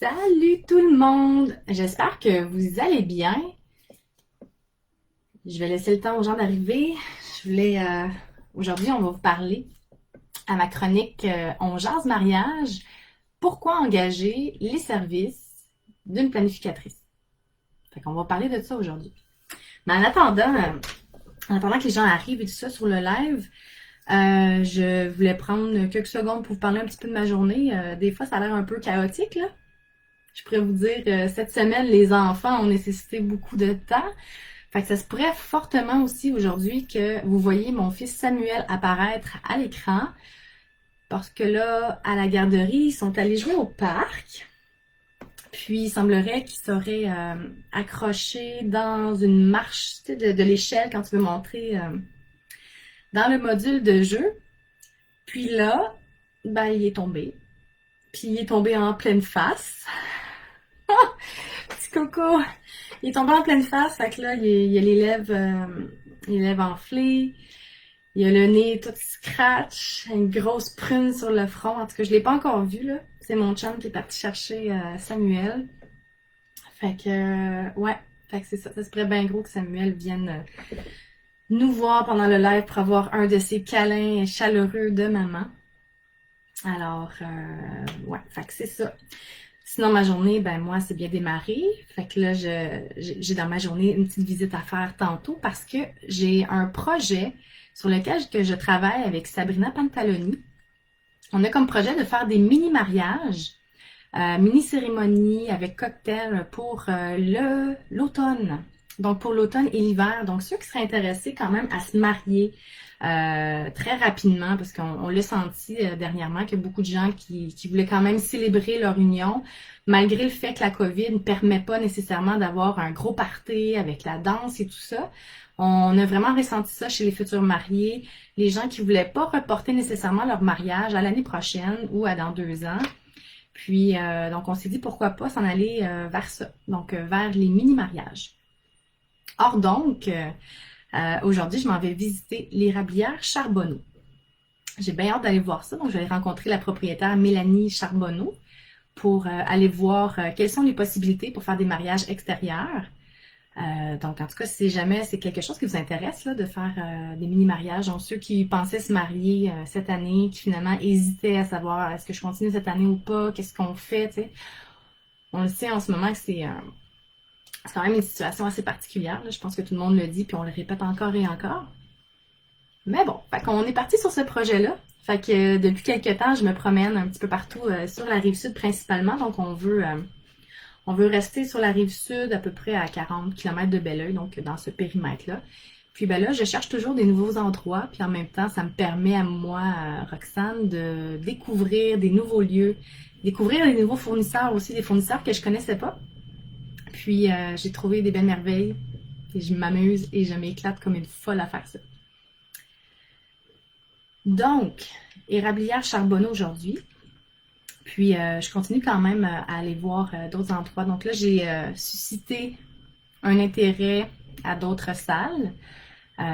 Salut tout le monde! J'espère que vous allez bien. Je vais laisser le temps aux gens d'arriver. Aujourd'hui, on va vous parler à ma chronique On jase mariage. Pourquoi engager les services d'une planificatrice? Fait qu'on va parler de ça aujourd'hui. Mais en attendant que les gens arrivent et tout ça sur le live, je voulais prendre quelques secondes pour vous parler un petit peu de ma journée. Des fois, ça a l'air un peu chaotique, là. Je pourrais vous dire, cette semaine, les enfants ont nécessité beaucoup de temps. Fait que ça se pourrait fortement aussi aujourd'hui que vous voyez mon fils Samuel apparaître à l'écran. Parce que là, à la garderie, ils sont allés jouer au parc. Puis il semblerait qu'ils seraient accrochés dans une marche, tu sais, de l'échelle quand tu veux montrer dans le module de jeu. Puis là, ben il est tombé. Puis il est tombé en pleine face. Petit coco! Il est tombé en pleine face, fait que là, il y a les lèvres enflées, il y a le nez tout scratch, une grosse prune sur le front. En tout cas, je l'ai pas encore vu, là. C'est mon chum qui est parti chercher Samuel. Fait que, ouais. Fait que c'est ça. Ça se pourrait bien gros que Samuel vienne nous voir pendant le live pour avoir un de ses câlins chaleureux de maman. Alors, ouais. Fait que c'est ça. Sinon, ma journée, ben moi, c'est bien démarré. Fait que là, j'ai dans ma journée une petite visite à faire tantôt parce que j'ai un projet sur lequel que je travaille avec Sabrina Pantaloni. On a comme projet de faire des mini-mariages, mini-cérémonies avec cocktail pour l'automne. Donc, pour l'automne et l'hiver. Donc, ceux qui seraient intéressés quand même à se marier très rapidement, parce qu'on l'a senti dernièrement qu'il y a beaucoup de gens qui voulaient quand même célébrer leur union, malgré le fait que la COVID ne permet pas nécessairement d'avoir un gros party avec la danse et tout ça. On a vraiment ressenti ça chez les futurs mariés, les gens qui voulaient pas reporter nécessairement leur mariage à l'année prochaine ou à dans 2 ans. Puis, donc, on s'est dit pourquoi pas s'en aller vers ça, donc vers les mini-mariages. Or donc, aujourd'hui, je m'en vais visiter l'érablière Charbonneau. J'ai bien hâte d'aller voir ça, donc je vais aller rencontrer la propriétaire Mélanie Charbonneau pour aller voir quelles sont les possibilités pour faire des mariages extérieurs. Donc, en tout cas, si jamais c'est quelque chose qui vous intéresse, là, de faire des mini-mariages, donc ceux qui pensaient se marier cette année, qui finalement hésitaient à savoir est-ce que je continue cette année ou pas, qu'est-ce qu'on fait, tu sais. On le sait en ce moment que c'est quand même une situation assez particulière, là. Je pense que tout le monde le dit, puis on le répète encore et encore. Mais bon, fait qu'on est parti sur ce projet-là. Fait que depuis quelques temps, je me promène un petit peu partout sur la rive sud principalement. Donc on veut rester sur la rive sud à peu près à 40 km de Belleuil, donc dans ce périmètre-là. Puis ben là, je cherche toujours des nouveaux endroits, puis en même temps, ça me permet à moi, Roxane, de découvrir des nouveaux lieux, découvrir des nouveaux fournisseurs aussi, des fournisseurs que je connaissais pas. Puis j'ai trouvé des belles merveilles, et je m'amuse et je m'éclate comme une folle à faire ça. Donc, érablière Charbonneau aujourd'hui. Puis, je continue quand même à aller voir d'autres endroits. Donc là, j'ai suscité un intérêt à d'autres salles.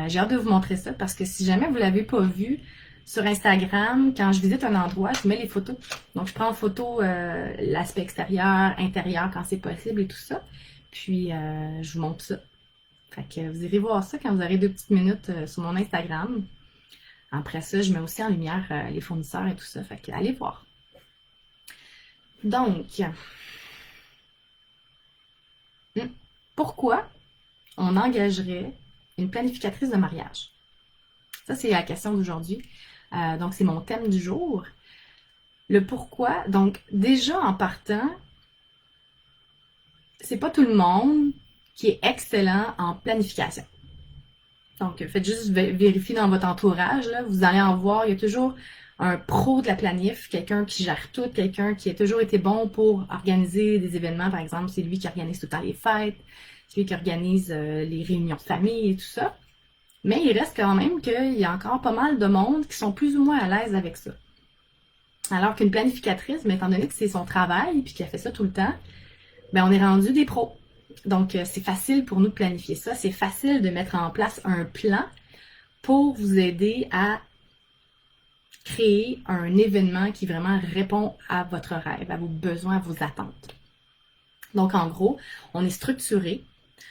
J'ai hâte de vous montrer ça parce que si jamais vous ne l'avez pas vu, sur Instagram, quand je visite un endroit, je mets les photos. Donc, je prends en photo l'aspect extérieur, intérieur quand c'est possible et tout ça. Puis, je vous montre ça. Fait que vous irez voir ça quand vous aurez 2 petites minutes sur mon Instagram. Après ça, je mets aussi en lumière les fournisseurs et tout ça. Fait que allez voir. Donc, pourquoi on engagerait une planificatrice de mariage? Ça, c'est la question d'aujourd'hui. Donc, c'est mon thème du jour. Le pourquoi. Donc, déjà en partant, c'est pas tout le monde qui est excellent en planification. Donc, faites juste vérifier dans votre entourage, là, vous allez en voir, il y a toujours un pro de la planif, quelqu'un qui gère tout, quelqu'un qui a toujours été bon pour organiser des événements, par exemple, c'est lui qui organise tout le temps les fêtes, c'est lui qui organise les réunions de famille et tout ça. Mais il reste quand même qu'il y a encore pas mal de monde qui sont plus ou moins à l'aise avec ça. Alors qu'une planificatrice, mais étant donné que c'est son travail puis qu'elle fait ça tout le temps, ben on est rendu des pros. Donc, c'est facile pour nous de planifier ça. C'est facile de mettre en place un plan pour vous aider à créer un événement qui vraiment répond à votre rêve, à vos besoins, à vos attentes. Donc, en gros, on est structuré.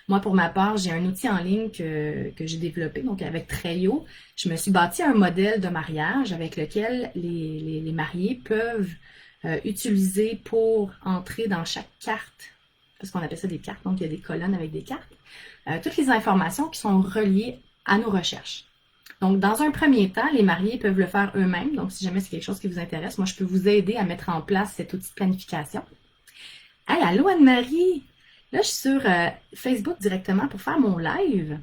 Moi, pour ma part, j'ai un outil en ligne que j'ai développé. Donc, avec Treio, je me suis bâti un modèle de mariage avec lequel les mariés peuvent utiliser pour entrer dans chaque carte, parce qu'on appelle ça des cartes, donc il y a des colonnes avec des cartes, toutes les informations qui sont reliées à nos recherches. Donc, dans un premier temps, les mariés peuvent le faire eux-mêmes. Donc, si jamais c'est quelque chose qui vous intéresse, moi, je peux vous aider à mettre en place cet outil de planification. Hey, allô Anne-Marie! Là, je suis sur Facebook directement pour faire mon live.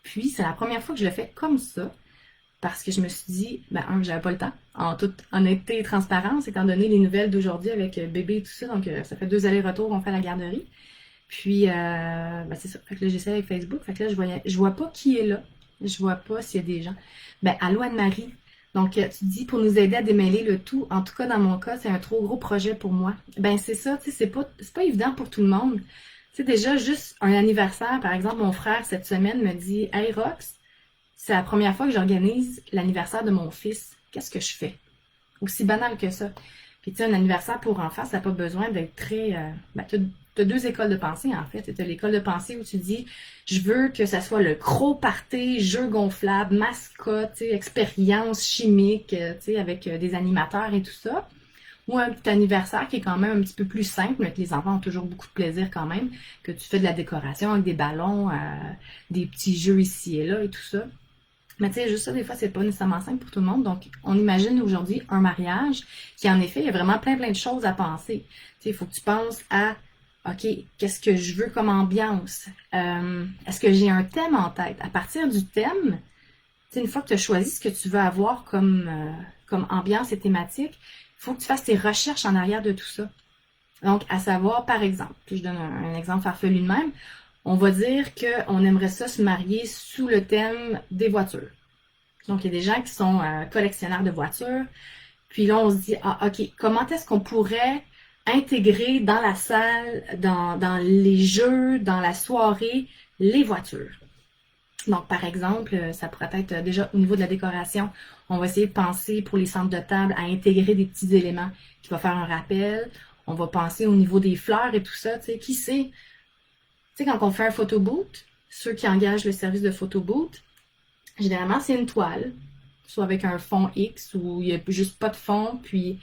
Puis, c'est la première fois que je le fais comme ça. Parce que je me suis dit, j'avais pas le temps. En toute honnêteté et transparence, étant donné les nouvelles d'aujourd'hui avec bébé et tout ça. Donc, ça fait 2 allers-retours, on fait la garderie. Puis, c'est ça. Fait que là, j'essaie avec Facebook. Fait que là, je vois pas qui est là. Je vois pas s'il y a des gens. Allô Anne-Marie. Donc, tu dis pour nous aider à démêler le tout. En tout cas, dans mon cas, c'est un trop gros projet pour moi. C'est ça, tu sais, c'est pas évident pour tout le monde. Tu sais, déjà, juste un anniversaire, par exemple, mon frère, cette semaine, me dit « Hey, Rox, c'est la première fois que j'organise l'anniversaire de mon fils. Qu'est-ce que je fais? » Aussi banal que ça. Puis, tu sais, un anniversaire pour enfants, ça n'a pas besoin d'être très... tu as 2 écoles de pensée, en fait. Tu as l'école de pensée où tu dis « Je veux que ça soit le gros party, jeu gonflable, mascotte, expérience chimique, avec des animateurs et tout ça. » Ou un petit anniversaire qui est quand même un petit peu plus simple, mais que les enfants ont toujours beaucoup de plaisir quand même, que tu fais de la décoration avec des ballons, des petits jeux ici et là et tout ça. Mais tu sais, juste ça, des fois, c'est pas nécessairement simple pour tout le monde. Donc, on imagine aujourd'hui un mariage qui, en effet, il y a vraiment plein de choses à penser. Tu sais, il faut que tu penses à, OK, qu'est-ce que je veux comme ambiance? Est-ce que j'ai un thème en tête? À partir du thème, tu sais, une fois que tu as choisi ce que tu veux avoir comme ambiance et thématique, il faut que tu fasses tes recherches en arrière de tout ça. Donc, à savoir, par exemple, je donne un exemple farfelu de même, on va dire qu'on aimerait ça se marier sous le thème des voitures. Donc, il y a des gens qui sont collectionneurs de voitures. Puis là, on se dit, OK, comment est-ce qu'on pourrait intégrer dans la salle, dans les jeux, dans la soirée, les voitures? Donc, par exemple, ça pourrait être déjà au niveau de la décoration, on va essayer de penser pour les centres de table à intégrer des petits éléments qui vont faire un rappel. On va penser au niveau des fleurs et tout ça, tu sais, qui sait? Tu sais, quand on fait un photo boot, ceux qui engagent le service de photo boot, généralement, c'est une toile, soit avec un fond X ou il n'y a juste pas de fond, puis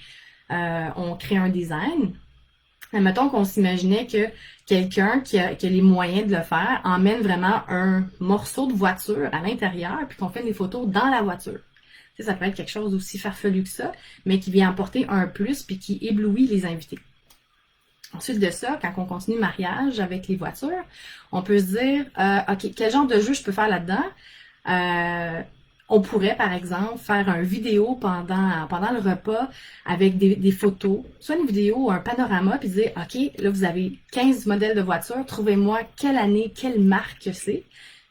on crée un design. Mettons qu'on s'imaginait que quelqu'un qui a les moyens de le faire emmène vraiment un morceau de voiture à l'intérieur, puis qu'on fait des photos dans la voiture. Tu sais, ça peut être quelque chose d'aussi farfelu que ça, mais qui vient apporter un plus, puis qui éblouit les invités. Ensuite de ça, quand on continue le mariage avec les voitures, on peut se dire, OK, quel genre de jeu je peux faire là-dedans? On pourrait, par exemple, faire une vidéo pendant le repas avec des photos, soit une vidéo ou un panorama, puis dire, OK, là, vous avez 15 modèles de voitures, trouvez-moi quelle année, quelle marque c'est,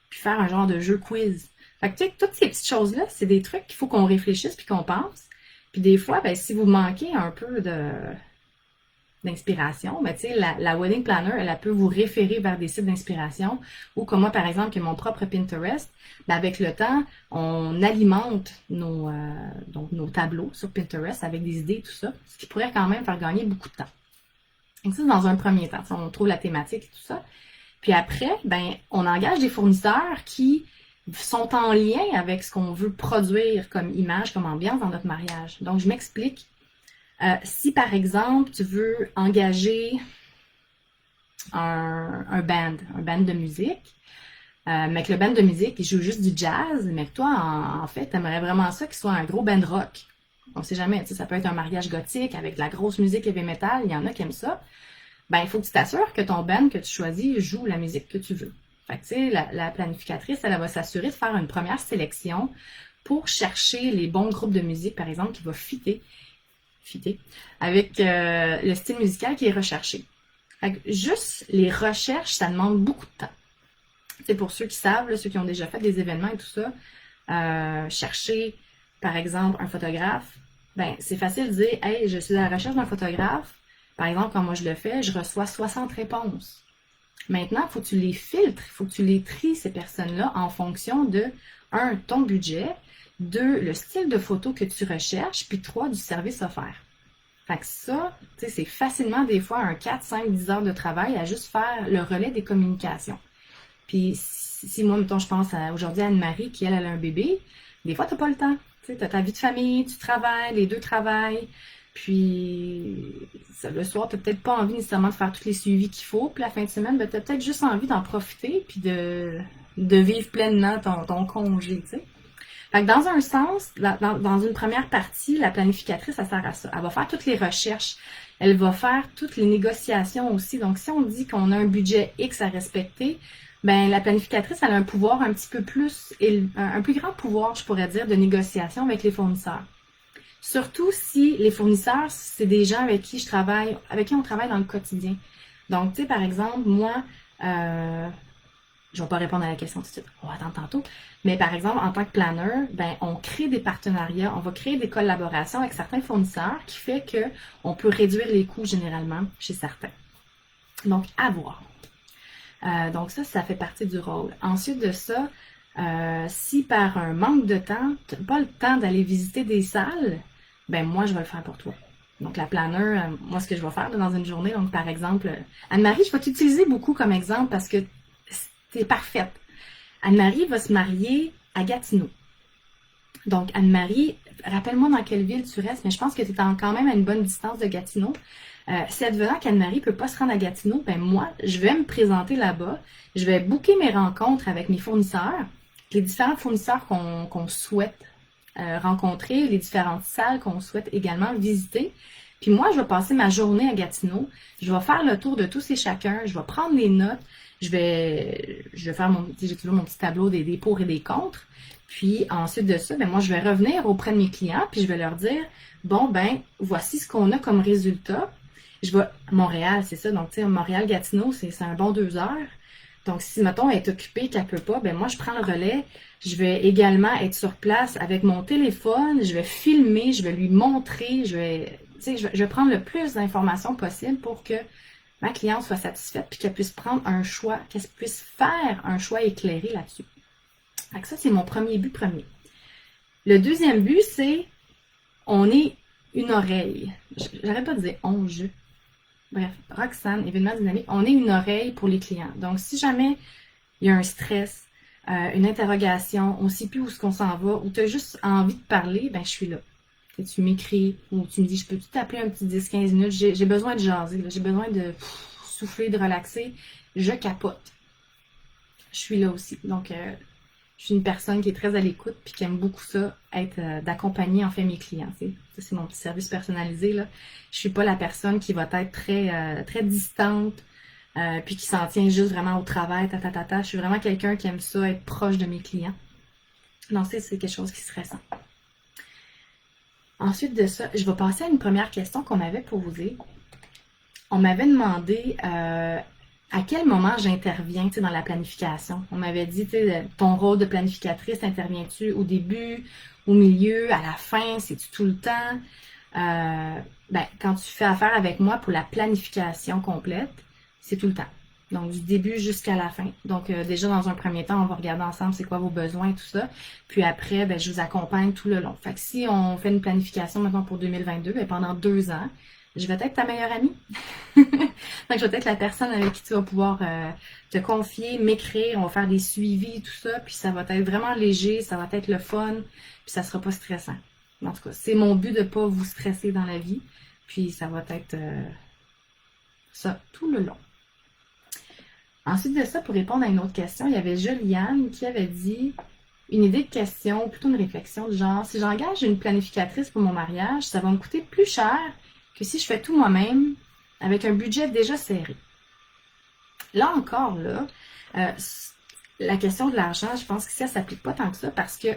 puis faire un genre de jeu quiz. Fait que, tu sais, toutes ces petites choses-là, c'est des trucs qu'il faut qu'on réfléchisse puis qu'on pense. Puis des fois, si vous manquez un peu d'inspiration, tu sais, la wedding planner, elle peut vous référer vers des sites d'inspiration ou comme moi, par exemple, qui ai mon propre Pinterest, avec le temps, on alimente nos tableaux sur Pinterest avec des idées et tout ça, ce qui pourrait quand même faire gagner beaucoup de temps. Donc ça, c'est dans un premier temps, on trouve la thématique et tout ça. Puis après, on engage des fournisseurs qui sont en lien avec ce qu'on veut produire comme image, comme ambiance dans notre mariage. Donc, je m'explique. Si, par exemple, tu veux engager un band de musique, mais que le band de musique, il joue juste du jazz, mais que toi, en fait, tu aimerais vraiment ça qu'il soit un gros band rock. On sait jamais, tu sais, ça peut être un mariage gothique avec de la grosse musique heavy metal, il y en a qui aiment ça. Il faut que tu t'assures que ton band que tu choisis joue la musique que tu veux. Fait que, tu sais, la planificatrice, elle va s'assurer de faire une première sélection pour chercher les bons groupes de musique, par exemple, qui va fitter avec le style musical qui est recherché. Fait que juste les recherches, ça demande beaucoup de temps. C'est pour ceux qui savent, là, ceux qui ont déjà fait des événements et tout ça, chercher, par exemple, un photographe, c'est facile de dire « Hey, je suis à la recherche d'un photographe. » Par exemple, quand moi je le fais, je reçois 60 réponses. Maintenant, il faut que tu les filtres, il faut que tu les tries, ces personnes-là, en fonction de, ton budget, 2, le style de photo que tu recherches, puis 3, du service offert. Fait que ça, tu sais, c'est facilement des fois un 4, 5, 10 heures de travail à juste faire le relais des communications. Puis si moi, mettons, je pense aujourd'hui à Anne-Marie qui, elle a un bébé, des fois, t'as pas le temps. Tu sais, t'as ta vie de famille, tu travailles, les deux travaillent. Puis le soir, t'as peut-être pas envie nécessairement de faire tous les suivis qu'il faut. Puis la fin de semaine, ben, t'as peut-être juste envie d'en profiter puis de vivre pleinement ton congé, tu sais. Fait que dans un sens, dans une première partie, la planificatrice, ça sert à ça. Elle va faire toutes les recherches. Elle va faire toutes les négociations aussi. Donc, si on dit qu'on a un budget X à respecter, ben la planificatrice, elle a un pouvoir un petit peu plus, un plus grand pouvoir, je pourrais dire, de négociation avec les fournisseurs. Surtout si les fournisseurs, c'est des gens avec qui on travaille dans le quotidien. Donc, tu sais, par exemple, moi, je vais pas répondre à la question tout de suite, on va attendre tantôt. Mais par exemple, en tant que planner, ben, on crée des partenariats, on va créer des collaborations avec certains fournisseurs qui fait que on peut réduire les coûts généralement chez certains. Donc, à voir. Donc ça fait partie du rôle. Ensuite de ça, si par un manque de temps, tu n'as pas le temps d'aller visiter des salles, ben moi, je vais le faire pour toi. Donc, la planner, moi, ce que je vais faire dans une journée, donc par exemple, Anne-Marie, je vais t'utiliser beaucoup comme exemple parce que c'est parfaite. Anne-Marie va se marier à Gatineau. Donc, Anne-Marie, rappelle-moi dans quelle ville tu restes, mais je pense que tu es quand même à une bonne distance de Gatineau. Si advenant qu'Anne-Marie ne peut pas se rendre à Gatineau, ben moi, je vais me présenter là-bas. Je vais booker mes rencontres avec mes fournisseurs, les différents fournisseurs qu'on souhaite rencontrer, les différentes salles qu'on souhaite également visiter. Puis moi, je vais passer ma journée à Gatineau. Je vais faire le tour de tous et chacun. Je vais prendre les notes. Je vais faire j'ai toujours mon petit tableau des pour et des contre. Puis ensuite de ça, ben moi, je vais revenir auprès de mes clients, puis je vais leur dire, bon, ben, voici ce qu'on a comme résultat. Je vais, Montréal, c'est ça, donc tu sais, Montréal-Gatineau, c'est un bon 2 heures. Donc, si, mettons, elle est occupée, qu'elle peut pas, ben moi, je prends le relais. Je vais également être sur place avec mon téléphone, je vais filmer, je vais lui montrer, je vais prendre le plus d'informations possible pour que ma cliente soit satisfaite puis qu'elle puisse prendre un choix, qu'elle puisse faire un choix éclairé là-dessus. Donc ça, c'est mon premier but premier. Le deuxième but, c'est on est une oreille. J'arrête pas de dire on, je. Bref, Roxane, événement dynamique, on est une oreille pour les clients. Donc, si jamais il y a un stress, une interrogation, on ne sait plus où est-ce qu'on s'en va, ou tu as juste envie de parler, ben je suis là. Tu m'écris, ou tu me dis, je peux-tu t'appeler un petit 10-15 minutes, j'ai besoin de jaser, j'ai besoin de souffler, de relaxer, je capote. Je suis là aussi. Donc, je suis une personne qui est très à l'écoute puis qui aime beaucoup ça, être d'accompagner en fait mes clients. Ça, c'est mon petit service personnalisé, là. Je suis pas la personne qui va être très distante puis qui s'en tient juste vraiment au travail, Je suis vraiment quelqu'un qui aime ça, être proche de mes clients. Donc, c'est quelque chose qui se ressent. Ensuite de ça, je vais passer à une première question qu'on m'avait posée. On m'avait demandé à quel moment j'interviens dans la planification. On m'avait dit, ton rôle de planificatrice, interviens-tu au début, au milieu, à la fin, c'est-tu tout le temps? Quand tu fais affaire avec moi pour la planification complète, c'est tout le temps. Donc, du début jusqu'à la fin. Donc, déjà, dans un premier temps, on va regarder ensemble c'est quoi vos besoins et tout ça. Puis après, je vous accompagne tout le long. Fait que si on fait une planification maintenant pour 2022, pendant 2 ans, je vais être ta meilleure amie. Donc, je vais être la personne avec qui tu vas pouvoir te confier, m'écrire, on va faire des suivis, tout ça, puis ça va être vraiment léger, ça va être le fun, puis ça sera pas stressant. En tout cas, c'est mon but de pas vous stresser dans la vie, puis ça va être ça tout le long. Ensuite de ça, pour répondre à une autre question, il y avait Juliane qui avait dit une idée de question, plutôt une réflexion du genre, si j'engage une planificatrice pour mon mariage, ça va me coûter plus cher que si je fais tout moi-même avec un budget déjà serré. Là encore, la question de l'argent, je pense que ça ne s'applique pas tant que ça parce que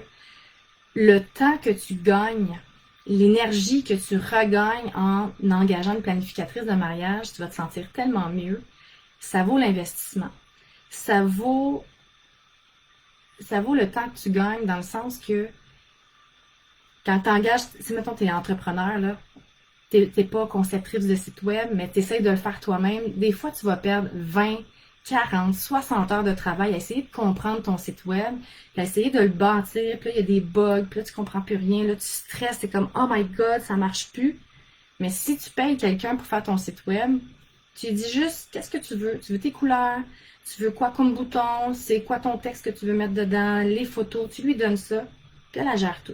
le temps que tu gagnes, l'énergie que tu regagnes en engageant une planificatrice de mariage, tu vas te sentir tellement mieux. Ça vaut l'investissement. Ça vaut le temps que tu gagnes dans le sens que quand tu engages, si mettons tu es entrepreneur, là, t'es pas conceptrice de site web, mais tu essaies de le faire toi-même. Des fois, tu vas perdre 20, 40, 60 heures de travail à essayer de comprendre ton site web, puis à essayer de le bâtir, puis là, il y a des bugs, puis là, tu comprends plus rien, là, tu stresses, c'est comme, oh my god, ça marche plus. Mais si tu payes quelqu'un pour faire ton site web, tu lui dis juste, qu'est-ce que tu veux? Tu veux tes couleurs? Tu veux quoi comme bouton? C'est quoi ton texte que tu veux mettre dedans? Les photos? Tu lui donnes ça, puis elle gère tout.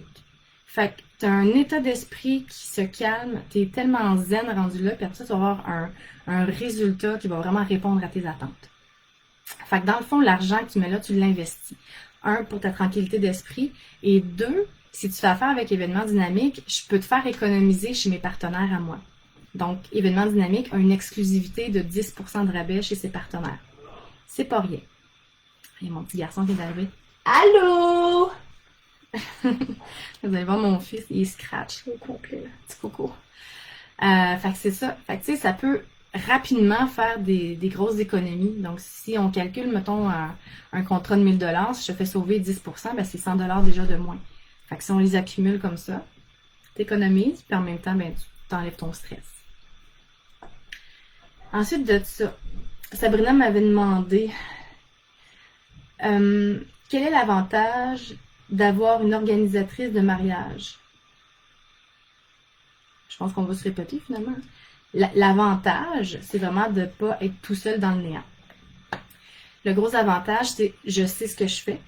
Fait que t'as un état d'esprit qui se calme, t'es tellement zen rendu là, puis après ça, tu vas avoir un résultat qui va vraiment répondre à tes attentes. Fait que dans le fond, l'argent que tu mets là, tu l'investis. Un, pour ta tranquillité d'esprit, et deux, si tu fais affaire avec Événements Dynamiques, je peux te faire économiser chez mes partenaires à moi. Donc, Événements Dynamiques a une exclusivité de 10% de rabais chez ses partenaires. C'est pas rien. Il y a mon petit garçon qui est arrivé. Allô? Vous allez voir mon fils, il est scratch au complet, là. Petit coco. Fait que c'est ça. Fait que tu sais, ça peut rapidement faire des grosses économies. Donc, si on calcule, mettons, un contrat de 1000$, si je fais sauver 10%, ben c'est 100$ déjà de moins. Fait que si on les accumule comme ça, t'économises, puis en même temps, ben tu t'enlèves ton stress. Ensuite de ça, Sabrina m'avait demandé quel est l'avantage d'avoir une organisatrice de mariage? Je pense qu'on va se répéter finalement. L'avantage, c'est vraiment de ne pas être tout seul dans le néant. Le gros avantage, c'est je sais ce que je fais.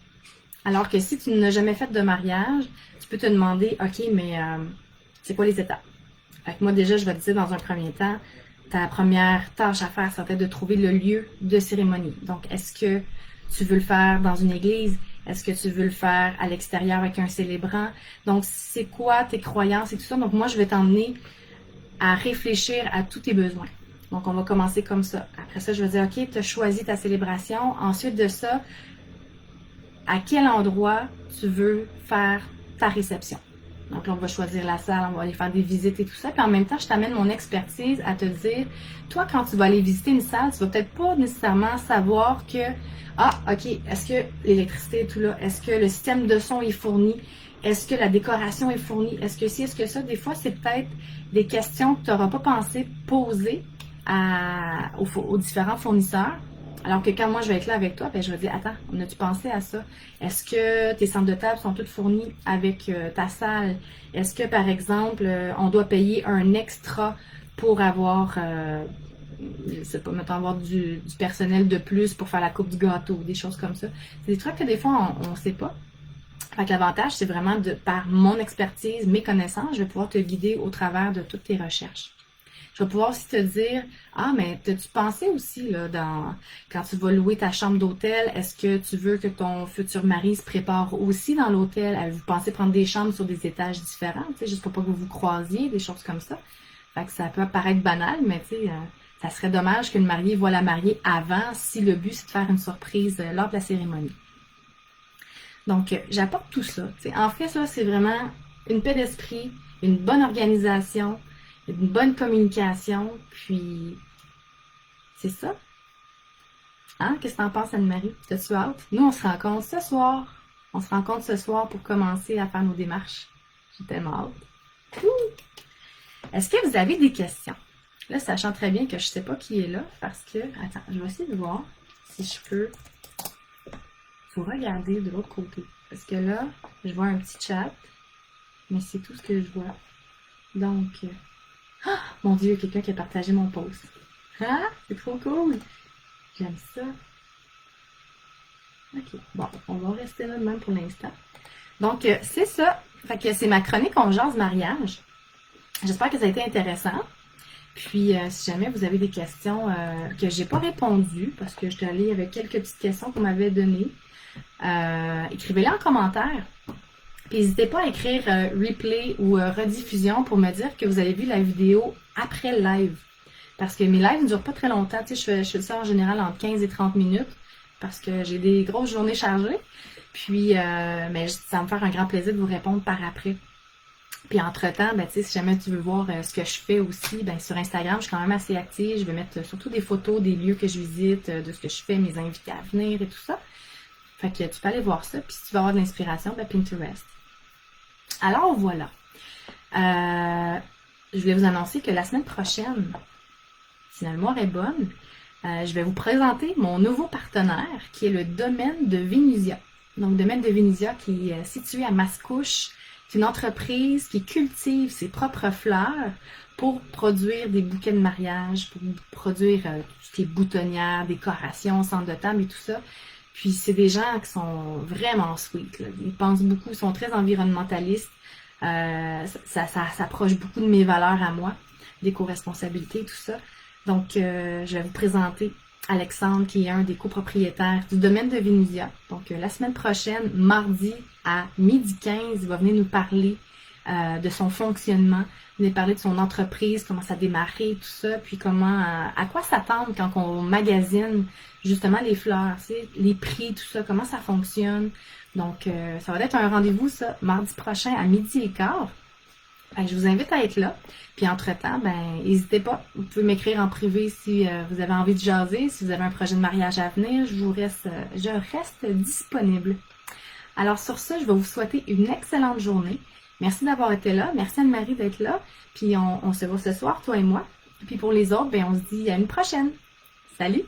Alors que si tu n'as jamais fait de mariage, tu peux te demander, OK, mais c'est quoi les étapes? Fait que moi, déjà, je vais te dire dans un premier temps, ta première tâche à faire, ça va être de trouver le lieu de cérémonie. Donc, est-ce que tu veux le faire dans une église? Est-ce que tu veux le faire à l'extérieur avec un célébrant? Donc, c'est quoi tes croyances et tout ça? Donc, moi, je vais t'emmener à réfléchir à tous tes besoins. Donc, on va commencer comme ça. Après ça, je vais dire, OK, tu as choisi ta célébration. Ensuite de ça, à quel endroit tu veux faire ta réception? Donc là, on va choisir la salle, on va aller faire des visites et tout ça. Puis en même temps, je t'amène mon expertise à te dire, toi, quand tu vas aller visiter une salle, tu vas peut-être pas nécessairement savoir que, ah, OK, est-ce que l'électricité est tout là? Est-ce que le système de son est fourni? Est-ce que la décoration est fournie? Est-ce que si, est-ce que ça? Des fois, c'est peut-être des questions que tu n'auras pas pensé poser aux différents fournisseurs. Alors que quand moi je vais être là avec toi, ben je vais dire, attends, as-tu pensé à ça? Est-ce que tes centres de table sont tous fournis avec ta salle? Est-ce que, par exemple, on doit payer un extra pour avoir, je sais pas, mettons, avoir du personnel de plus pour faire la coupe du gâteau, des choses comme ça. C'est des trucs que des fois, on sait pas. Fait que l'avantage, c'est vraiment par mon expertise, mes connaissances, je vais pouvoir te guider au travers de toutes tes recherches. Je vais pouvoir aussi te dire, ah, mais t'as-tu pensé aussi, là, quand tu vas louer ta chambre d'hôtel, est-ce que tu veux que ton futur mari se prépare aussi dans l'hôtel? Vous pensez prendre des chambres sur des étages différents, tu sais, juste pour pas que vous vous croisiez, des choses comme ça. Fait que ça peut paraître banal, mais tu sais, ça serait dommage que le marié voit la mariée avant si le but c'est de faire une surprise lors de la cérémonie. Donc, j'apporte tout ça. T'sais. En fait, ça, c'est vraiment une paix d'esprit, une bonne organisation, une bonne communication, puis c'est ça. Hein? Qu'est-ce que t'en penses, Anne-Marie? T'as-tu hâte? Nous, on se rencontre ce soir. On se rencontre ce soir pour commencer à faire nos démarches. J'ai tellement hâte. Est-ce que vous avez des questions? Là, sachant très bien que je sais pas qui est là, parce que... Attends, je vais essayer de voir si je peux vous regarder de l'autre côté. Parce que là, je vois un petit chat, mais c'est tout ce que je vois. Donc... Oh, mon Dieu, quelqu'un qui a partagé mon post. Ah, c'est trop cool. J'aime ça. OK. Bon, on va rester là de même pour l'instant. Donc, c'est ça. Fait que c'est ma chronique On jase mariage. J'espère que ça a été intéressant. Puis, si jamais vous avez des questions que j'ai pas répondues, parce que je suis allée avec quelques petites questions qu'on m'avait données, écrivez-les en commentaire. Puis n'hésitez pas à écrire replay ou rediffusion pour me dire que vous avez vu la vidéo après le live. Parce que mes lives ne durent pas très longtemps. Tu sais, je fais ça en général entre 15 et 30 minutes parce que j'ai des grosses journées chargées. Puis, mais ça va me faire un grand plaisir de vous répondre par après. Puis entre-temps, ben, tu sais, si jamais tu veux voir ce que je fais aussi, ben, sur Instagram, je suis quand même assez active. Je vais mettre surtout des photos des lieux que je visite, de ce que je fais, mes invités à venir et tout ça. Fait que tu peux aller voir ça. Puis si tu veux avoir de l'inspiration, ben, Pinterest. Alors voilà, je voulais vous annoncer que la semaine prochaine, si la mémoire est bonne, Je vais vous présenter mon nouveau partenaire qui est le domaine de Vénusia. Donc, domaine de Vénusia qui est situé à Mascouche. C'est une entreprise qui cultive ses propres fleurs pour produire des bouquets de mariage, pour produire tout ce qui est boutonnières, décorations, centre de table et tout ça. Puis c'est des gens qui sont vraiment sweet, là. Ils pensent beaucoup, sont très environnementalistes. Ça s'approche beaucoup de mes valeurs à moi, d'éco-responsabilité, tout ça. Donc, je vais vous présenter Alexandre, qui est un des copropriétaires du domaine de Vénusia. Donc, la semaine prochaine, mardi à 12h15, il va venir nous parler de son fonctionnement, venir parler de son entreprise, comment ça a démarré, tout ça, puis comment, à quoi s'attendre quand on magasine justement les fleurs, tu sais, les prix, tout ça, comment ça fonctionne. Donc, ça va être un rendez-vous, ça, mardi prochain à 12h15. Ben, je vous invite à être là. Puis entre-temps, ben, n'hésitez pas. Vous pouvez m'écrire en privé si vous avez envie de jaser, si vous avez un projet de mariage à venir. Je reste disponible. Alors sur ce, je vais vous souhaiter une excellente journée. Merci d'avoir été là. Merci Anne-Marie d'être là. Puis on se voit ce soir, toi et moi. Puis pour les autres, ben, on se dit à une prochaine. Salut!